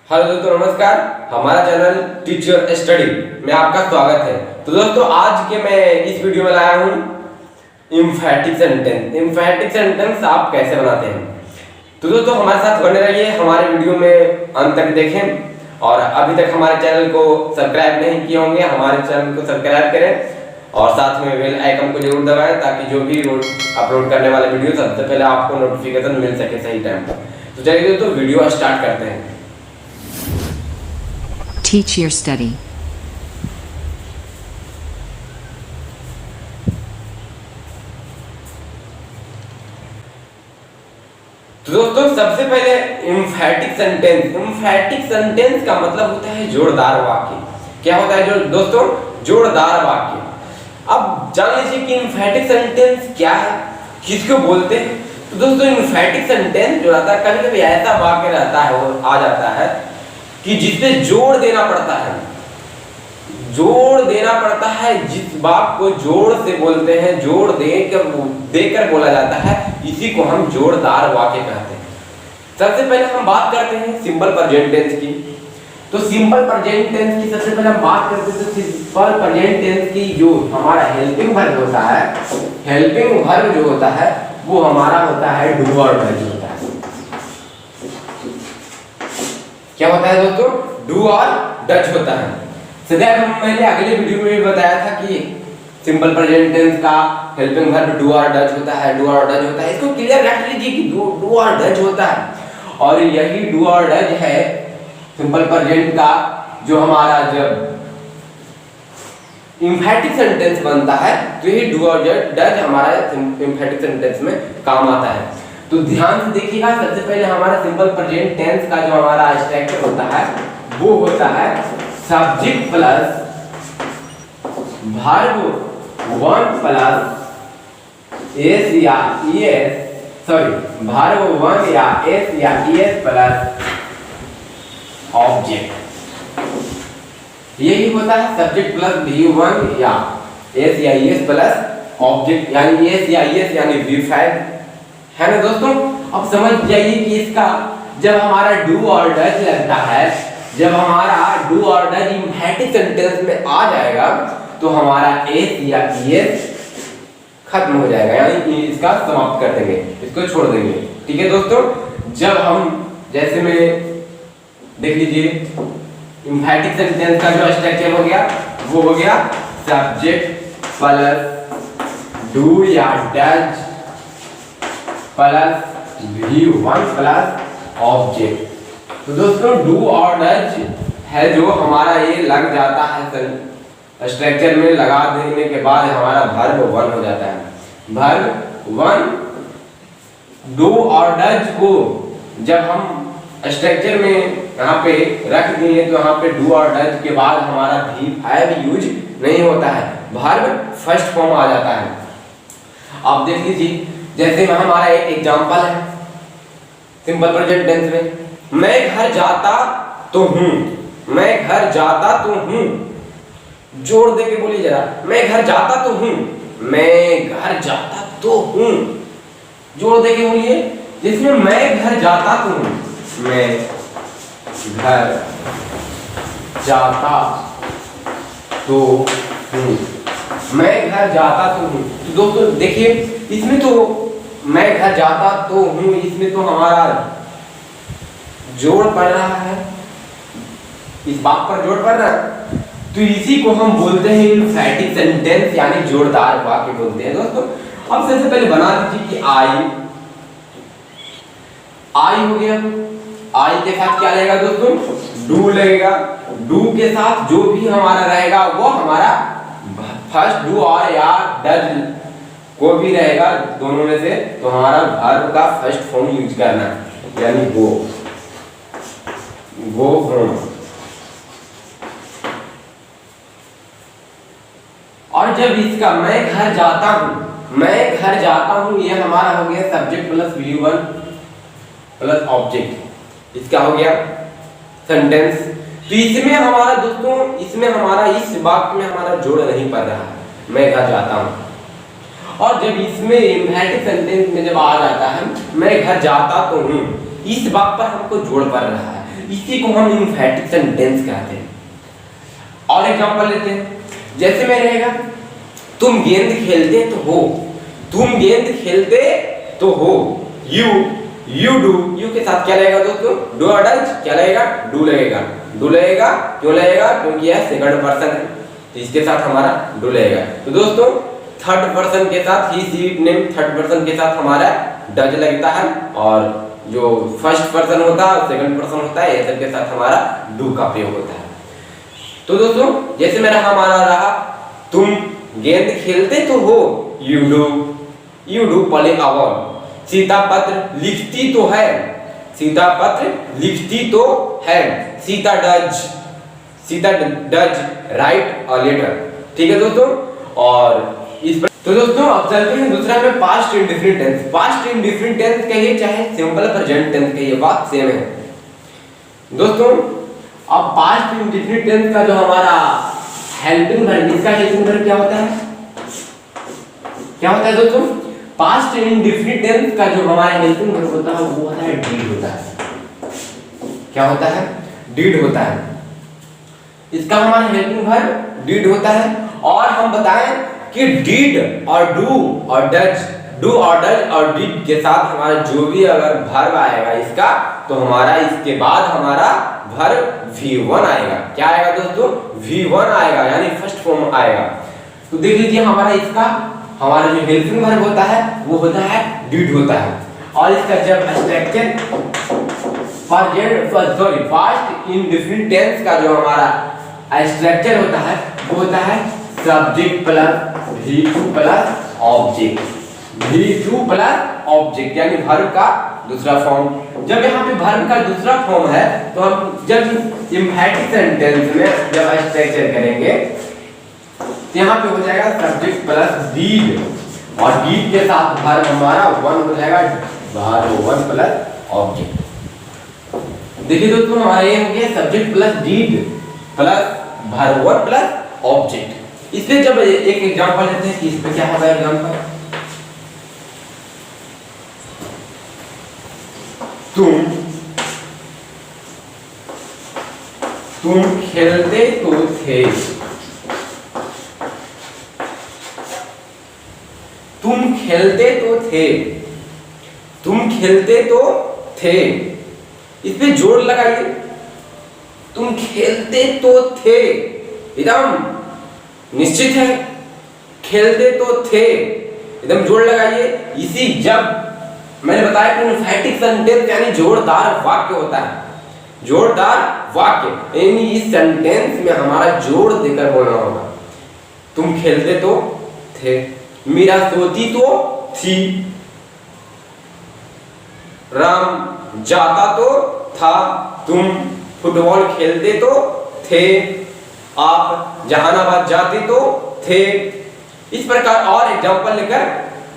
Hello दोस्तों, नमस्कार। हमारा चैनल टीच योर स्टडी में आपका स्वागत है। तो दोस्तों, आज के मैं इस वीडियो में लाया हूँ एम्फैटिक सेंटेंस। एम्फैटिक सेंटेंस आप कैसे बनाते हैं। तो दोस्तों, हमारे साथ बने रहिए, हमारे वीडियो में अंत तक देखें। और अभी तक हमारे चैनल को सब्सक्राइब नहीं किए होंगे, हमारे चैनल को सब्सक्राइब करें और साथ में बेल आइकन को जरूर दबाएं ताकि जो भी अपलोड करने वाले वीडियो सबसे पहले आपको नोटिफिकेशन मिल सके सही टाइम पर। तो चलिए दोस्तों, वीडियो स्टार्ट करते हैं। Teach your study. तो दोस्तों, सबसे पहले एम्फैटिक सेंटेंस। एम्फैटिक सेंटेंस का मतलब होता है जोरदार वाक्य। क्या होता है दोस्तों? जोरदार वाक्य। अब जान लीजिए कि एम्फैटिक सेंटेंस क्या है, किसको बोलते हैं। तो दोस्तों, एम्फैटिक सेंटेंस जो रहता है, कभी कभी ऐसा वाक्य रहता है, वो आ जाता है कि जिसपे जोर देना पड़ता है। जोर देना पड़ता है, जिस बात को जोर से बोलते हैं, जोर देकर बोला जाता है, इसी को हम जोरदार वाक्य कहते हैं। सबसे पहले हम बात करते हैं सिंपल प्रेजेंट टेंस की। तो सिंपल प्रेजेंट टेंस की सबसे पहले हम बात करते हैं। तो सिंपल प्रेजेंट टेंस की जो हमारा हेल्पिंग वर्ब होता है, हेल्पिंग वर्ब जो होता है वो हमारा होता है डू और डज होता है। क्या होता है दोस्तों? डू और डज होता है। सदैव मैंने अगले वीडियो में भी बताया था कि सिंपल प्रेजेंट टेंस का हेल्पिंग वर्ब डू और डज होता है, डू और डज होता है। इसको क्लियर रख लीजिए कि डू और डज होता है। और यही डू और डज है सिंपल प्रेजेंट का जो हमारा जब एम्फैटिक सेंटेंस बनता है, तो यही डू और डज हमारा एम्फैटिक सेंटेंस में काम आता है। तो ध्यान से देखिएगा, सबसे पहले हमारा सिंपल प्रेजेंट टेंस का जो हमारा स्ट्रक्चर होता है वो होता है subject plus verb one plus S या ईएस, सॉरी वर्ब वन या एस या ईएस प्लस ऑब्जेक्ट। यही होता है सब्जेक्ट प्लस वी वन या एस या ईएस प्लस ऑब्जेक्ट, यानी एस या ईएस यानी वी5 है ना दोस्तों। अब समझ जाइए कि इसका जब हमारा डू और डज लगता है, जब हमारा डू और डज एम्फैटिक सेंटेंस में आ जाएगा, तो हमारा एस या ईएस खत्म हो जाएगा, यानी इसका समाप्त कर देंगे, इसको छोड़ देंगे। ठीक है दोस्तों। जब हम जैसे में देख लीजिए एम्फैटिक सेंटेंस का जो स्ट्रक्चर हो गया वो हो गया सब्जेक्ट प्लस डू या does plus V1 plus object. तो दोस्तों, डू और डज है जो हमारा ये लग जाता है स्ट्रक्चर में, लगा देने के बाद हमारा वर्ब वन हो जाता है। वर्ब वन डू और डज को जब हम स्ट्रक्चर में यहाँ पे रख दिए, तो यहाँ पे डू और डज के बाद हमारा वी5 यूज नहीं होता है, वर्ब फर्स्ट फॉर्म आ जाता है। आप देख लीजिए, जैसे हमारा एक एग्जांपल है सिंपल प्रेजेंट टेंस में, मैं घर जाता तो हूं, मैं घर जाता तो हूं। जोर दे के बोलिए जरा, मैं घर जाता तो हूं, मैं घर जाता तो हूं। जोर दे के बोलिए, जिसमें मैं घर जाता तो हूं, मैं घर जाता तो हूं, मैं घर जाता तो हूं। तो दोस्तों देखिए, इसमें तो मैं घर जाता तो हूं, इसमें तो हमारा जोड़ पड़ रहा है, इस बात पर जोड़ पड़ रहा है। तो इसी को हम बोलते हैं एम्फैटिक सेंटेंस, यानी जोरदार वाक्य बोलते हैं दोस्तों। अब सबसे पहले बना दीजिए कि आई हो गया। आई के साथ क्या लगेगा दोस्तों? डू लगेगा। डू के साथ जो भी हमारा रहेगा वो हमारा फर्स्ट डू और या डज को भी रहेगा, दोनों में से। तो हमारा वर्ब का फर्स्ट फॉर्म यूज करना है, यानी वो होम। और जब इसका मैं घर जाता हूं, मैं घर जाता हूं, ये हमारा हो गया subject plus V1 plus object, इसका हो गया सेंटेंस। तो इसमें हमारा दोस्तों, इसमें हमारा इस वाक्य में हमारा जोड़ नहीं पड़ रहा है, मैं घर जाता हूं। और जब इसमें एम्फैटिक सेंटेंस में जब आ जाता है मैं घर जाता तो हूं, इस बात पर हमको जोड़ पड़ रहा है। इसी को हम एम्फैटिक सेंटेंस कहते हैं। और एग्जांपल लेते हैं, जैसे में रहेगा तुम गेंद खेलते तो हो, तुम गेंद खेलते तो हो, यू डू, यू के साथ क्या लगेगा दोस्तों, डू और डज, क्या लगेगा, डू लगेगा, डू लगेगा, क्यों लगेगा, क्योंकि यह सेकंड पर्सन है, तो इसके साथ हमारा डू लगेगा। तो दोस्तों थर्ड पर्सन के साथ ही सी नेम, थर्ड पर्सन के साथ हमारा डज लगता है, और जो फर्स्ट पर्सन होता है, सेकंड पर्सन होता है, ये सब के साथ हमारा डू का प्रयोग होता है। तो दोस्तों जैसे मेरा हमारा रहा, तुम गेंद खेलते तो हो, you do play a ball, Sita पत्र लिखती तो है, सीता पत्र लिखती तो है, Sita does write a letter. ठीक है दोस्तों, और इस पर तो दोस्तों अब चलते हैं दूसरा में past indifferent tense. Past indifferent tense कहिए चाहे सिंपल प्रेजेंट टेंस कहिए, बात सेम है दोस्तों। अब पास्ट इंडिफरेंट टेंस का जो हमारा हेल्पिंग वर्ब, इसका हेल्पिंग वर्ब क्या होता है, क्या होता है दोस्तों, पास्ट इंडिफरेंट टेंस का जो हमारा हेल्पिंग वर्ब होता है वो होता है डीड होता है। क्या होता है, डीड होता है, इसका हमारा हेल्पिंग वर्ब डीड होता है। और हम बताएं कि डीड और डू और डज और डीड के साथ हमारा जो भी अगर वर्ब आएगा इसका, तो हमारा इसके बाद हमारा वर्ब V1 आएगा। क्या आएगा दोस्तों, V1 आएगा, यानी फर्स्ट फॉर्म आएगा। तो देख लीजिए हमारा इसका हमारा जो हेल्पिंग वर्ब होता है वो होता है डीड होता है, और इसका जब स्ट्रक्चर पास्ट इंडिफरेंट टेंस का जो हमारा स्ट्रक्चर होता है वो होता है subject plus V2 plus object, V2 plus object, यानी वर्ब का दूसरा फॉर्म। जब यहाँ पे वर्ब का दूसरा फॉर्म है तो हम जब एम्फैटिक सेंटेंस में जब स्ट्रक्चर करेंगे तो यहाँ पे हो जाएगा सब्जेक्ट प्लस डीड, और डीड के साथ वर्ब हमारा वन हो जाएगा, वर्ब वन प्लस ऑब्जेक्ट। देखिए दोस्तों हमारा ये हो गया subject plus did plus verb one plus object. इसमें जब एक एग्जांपल लेते हैं कि इसमें क्या होगा एग्जांपल, तुम खेलते तो थे, तुम खेलते तो थे, तुम खेलते तो थे, इस पे जोड़ लगाइए, तुम खेलते तो थे, एकदम निश्चित है, खेलते तो थे, एकदम जोड़ लगाइए। इसी जब मैंने बताया कि एम्फैटिक सेंटेंस यानी जोड़दार वाक्य होता है, जोड़दार वाक्य यानी इस सेंटेंस में हमारा जोड़ देकर बोलना होगा। तुम खेलते तो थे, मीरा सोती तो थी, राम जाता तो था, तुम फुटबॉल खेलते तो थे, आप जहानाबाद जाते तो थे। इस प्रकार और एग्जांपल लेकर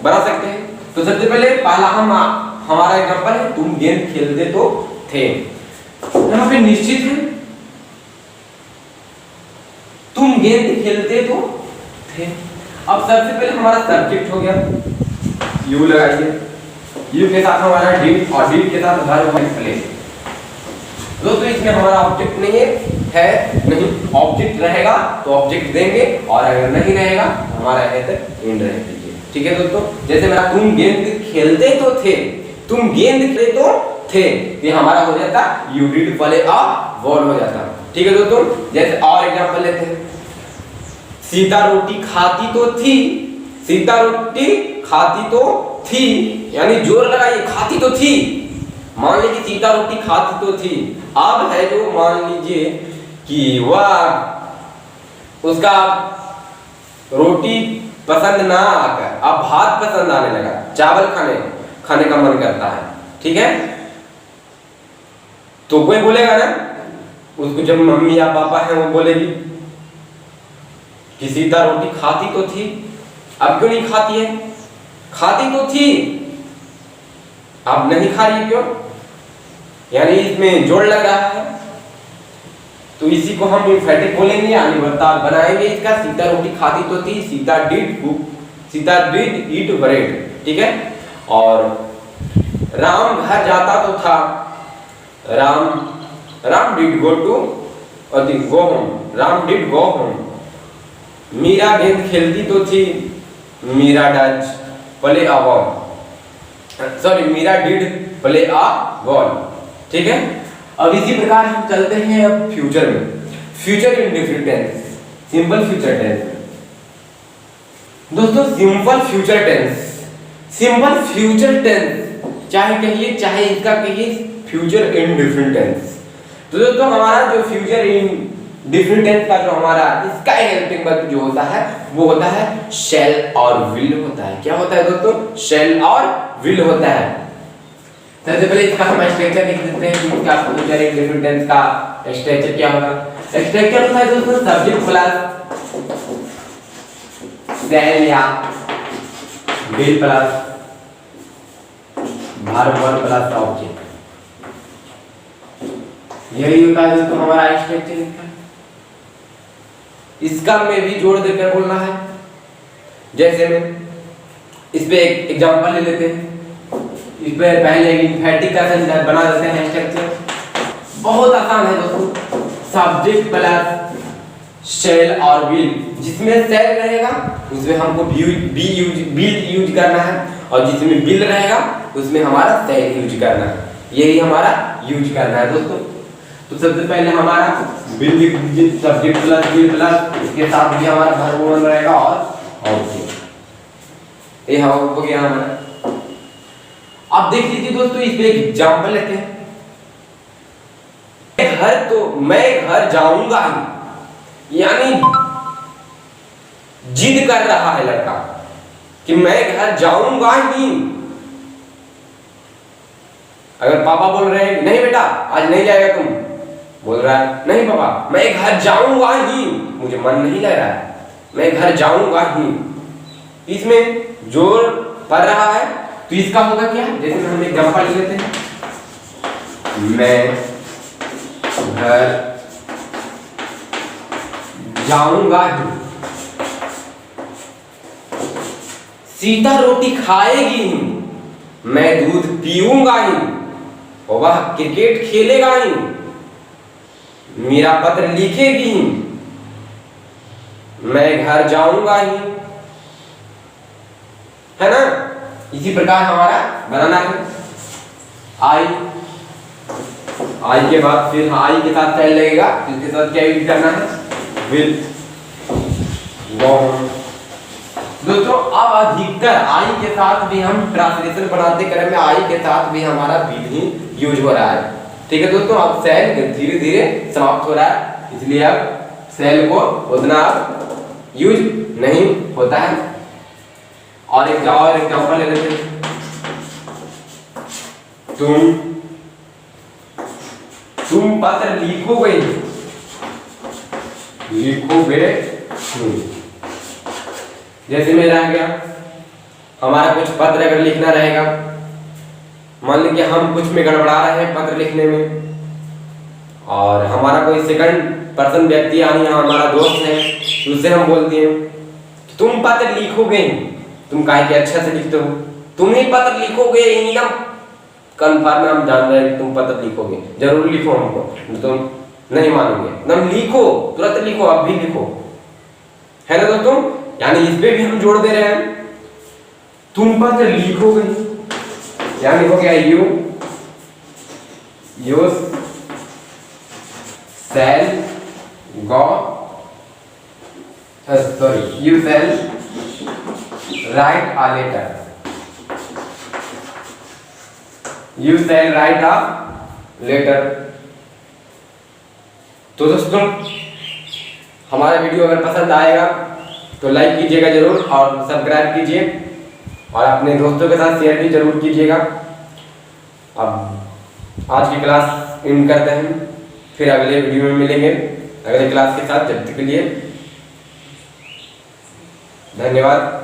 बना सकते हैं। तो सबसे पहले पहला हमारा एग्जांपल है तुम गेंद खेलते तो थे, यहाँ पे निश्चित है तुम गेंद खेलते तो थे। अब सबसे पहले हमारा सब्जेक्ट हो गया, यू लगाइए, यू के साथ हमारा डीड और डीड के साथ वर्ब प्ले। दोस्तों इसमें हमारा ऑब्जेक्ट नहीं है नहीं, ऑब्जेक्ट रहेगा तो ऑब्जेक्ट देंगे, और अगर नहीं रहेगा हमारा है तो एंड रह दीजिए। ठीक है दोस्तों, जैसे मेरा तुम गेंद खेलते तो थे, तुम गेंद खेलते तो थे, ये हमारा हो जाता you did play a ball हो जाता। ठीक है दोस्तों, जैसे और एग्जांपल लेते हैं, सीता रोटी खाती तो थी, सीता रोटी खाती तो थी, यानी जोर लगाइए, खाती तो थी। मान लीजिए सीता रोटी खाती तो थी, अब है जो मान लीजिए कि वह उसका रोटी पसंद ना आकर अब भात पसंद आने लगा, चावल खाने का मन करता है। ठीक है, तो कोई बोलेगा ना उसको, जब मम्मी या पापा है वो बोलेगी कि सीता रोटी खाती तो थी, अब क्यों नहीं खाती है, खाती तो थी अब नहीं खा रही, क्यों, यानी इसमें जोड़ लग रहा है। तो इसी को हम एम्फैटिक बोलेंगे, यानी वर्ताव बनाएंगे इसका, सीता रोटी खाती तो थी, सीता डिड ईट ब्रेड। ठीक है, और राम घर जाता तो था, Ram Ram did go to go home, Ram did go home. Meera गेंद खेलती तो थी, Meera does play a ball, sorry Meera did play a ball. ठीक है, अब इसी प्रकार हम चलते हैं अब फ्यूचर में, future indefinite tense, simple future tense. दोस्तों simple future tense, simple future tense चाहे कहिए चाहे इसका कहिए फ्यूचर इंडेफिनिट टेंस। तो दोस्तों हमारा जो फ्यूचर इंडेफिनिट टेंस का जो हमारा इसका हेल्पिंग वर्ब जो होता है वो होता है शैल और विल होता है। क्या होता है दोस्तों? शैल और विल होता है। सबसे पहले इसका हम स्ट्रक्चर लिख देते हैं कि इसका फ्यूचर इंडेफिनिट टेंस का स्ट्रक्चर क्या होगा। स्ट्रक्चर होता है दोस्तों सब्जेक्ट प्लस शैल या will plus verb plus object, यही होता है दोस्तों हमारा स्ट्रक्चर इसका। इसका में भी जोड़ देकर बोलना है। जैसे में इस पे एक एग्जांपल ले लेते हैं, इस पे पहले इन्फेटिक का सेंटेंस बना देते हैं स्ट्रक्चर। बहुत आसान है दोस्तों, सब्जेक्ट प्लस शैल और विल, जिसमें शैल रहेगा उसमें हमको विल यूज करना है और जिसमें विल रहेगा उसमें हमारा शैल यूज करना है, यही हमारा यूज करना है दोस्तों। तो सबसे पहले हमारा विल लिख दीजिए, सब्जेक्ट प्लस विल प्लस इसके साथ भी हमारा वर्ब वन रहेगा और ऑब्जेक्ट, ये हो गया हमारा। अब देख लीजिए दोस्तों इस पे एक एग्जांपल लेते हैं। मैं घर जाऊंगा ही, यानी जिद कर रहा है लड़का कि मैं घर जाऊंगा ही। अगर पापा बोल रहे हैं नहीं बेटा आज नहीं जाएगा तुम, बोल रहा है नहीं पापा मैं घर जाऊंगा ही, मुझे मन नहीं लग रहा है, मैं घर जाऊंगा ही, इसमें जोर पड़ रहा है। तो इसका होगा क्या, जैसे हम एग्जांपल ले लेते हैं, मैं घर जाऊंगा ही, सीता रोटी खाएगी ही, मैं दूध पीऊंगा ही, वह क्रिकेट खेलेगा ही, मीरा पत्र लिखेगी ही, मैं घर जाऊंगा ही, है ना। इसी प्रकार हमारा बनाना है। आई के बाद फिर आई के साथ शैल लगेगा, इसके साथ क्या यूज करना है, विल। दोस्तों अब अधिकतर आई के साथ भी हम ट्रांसलेशन बनाते क्रम में आई के साथ भी हमारा विल ही यूज हो रहा है। ठीक है दोस्तों, अब शैल धीरे धीरे समाप्त हो रहा है, इसलिए अब शैल को उतना यूज नहीं होता है। और एक एग्जांपल ले लेते हैं, तुम पत्र लिखोगे, जैसे में रह गया हमारा कुछ पत्र अगर लिखना रहेगा, मान लीजिए हम कुछ में गड़बड़ा रहे हैं पत्र लिखने में, और हमारा कोई सेकंड पर्सन व्यक्ति यानी हमारा दोस्त है, उससे हम बोलते हैं तुम पत्र लिखोगे, तुम काहे के अच्छा से लिखते हो, तुम ही पत्र लिखोगे, एकदम कंफर्म हम जान रहे हैं तुम पत्र लिखोगे, जरूर लिखो हमको, तुम नहीं मानोगे, एकदम लिखो, तुरंत लिखो, अब भी लिखो, है ना दोस्तों। यानी इस पे भी हम जोड़ दे रहे हैं, तुम पत्र लिखोगे, यानी हो गया you shall go, sorry, you shall write a letter, you shall write a letter। तो दोस्तों हमारा वीडियो अगर पसंद आएगा तो लाइक कीजिएगा जरूर और सब्सक्राइब कीजिए और अपने दोस्तों के साथ शेयर भी जरूर कीजिएगा। अब आज की क्लास एंड करते हैं, फिर अगले वीडियो में मिलेंगे अगले क्लास के साथ। जब तक के लिए धन्यवाद।